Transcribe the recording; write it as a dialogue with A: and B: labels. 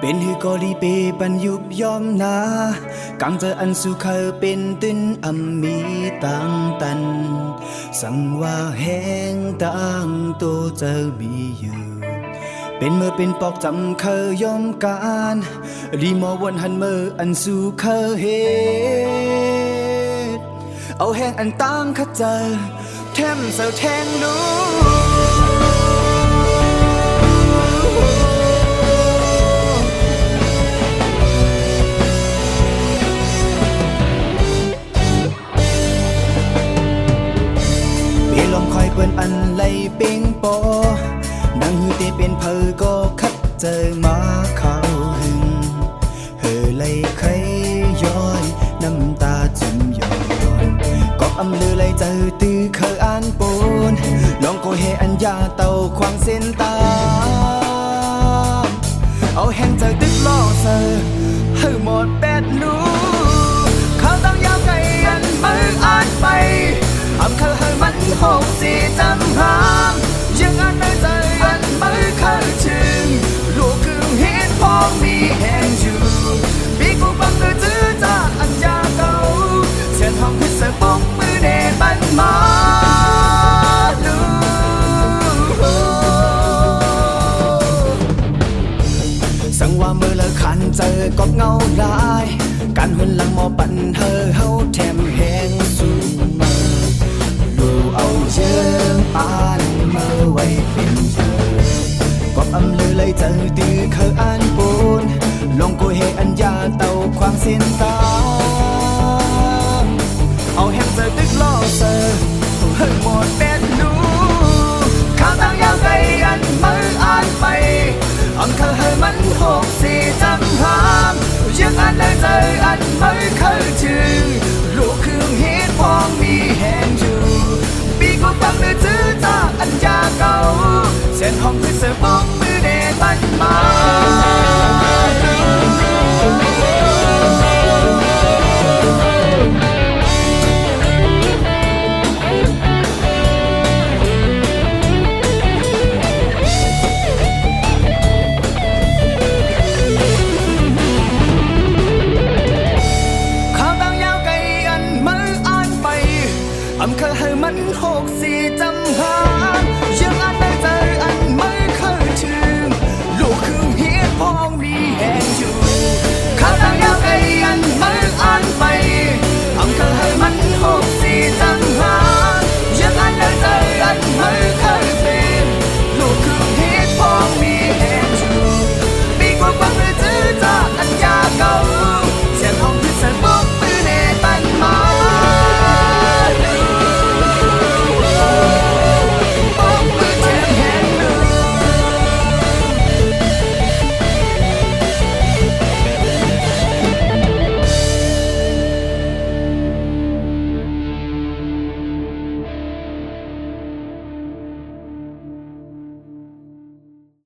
A: เป็นฮือกอลีเปปันยุบยอมนากังเจออันสุขเป็นตึนอัมมีตังตันสังว่าแหงตังโตเจอมีอยู่เป็นเมื่อเป็นปอกจำเคยยอมการรีมอวันหันเมื่ออันสุขเหตุเอาแหงอันตังขะเจอแถมเสาแทงรู้ลมคอยเปิ้นอันไล่เป่งปอนังหือเตเป็นเพอก็คัดเจอมาเข้าหึงเฮอไล่ไขย้อยน้ำตาจิ้มย้อนก็อำลือไล่เจอตื้อเคยอ่านปูนลองโกเฮอันยาเต่าควางเส้นตาเอาแห้งเจอตึกล่อเซอเฮอหมดแปดนูเขาต้องยาวไกลอันมืออ่านไปอำเคยมันหกสี่จำหามยังอันในใจอันไม่เคยถึงลูกคือหินพองมีแห่งอยู่ปีกูบังเกิดจื้อจ้าอันยาเก่าเสียงห้องคือเสือปงมือเดบันมาลูสังว่ามือเลิกขันเจอกอบเงาลายการหุ่นหลังมอปั่นเฮอเฮาแถมแหงสูเอาเชิงปานเมื่อไว้เป็นเธอกอบอำลือเลยเจอตื้อเคยอ่านปูนลงโกเฮอันยาเต่าควางเส้นตาเอาแฮมเจอตึกล่อเซอเฮ้ยหมดเป็นดูข้าวตั้งยาวไกลอันมืออ่านไปอำเคยให้มันหกสี่จำหามยังอ่านเลยเจออันไม่เคยถึงลูกคือฮิตพองมีแห่งอยู่ปีกูฟังเลยจื้อจ้าอันยาเก่าเส้นห้องคือเสือป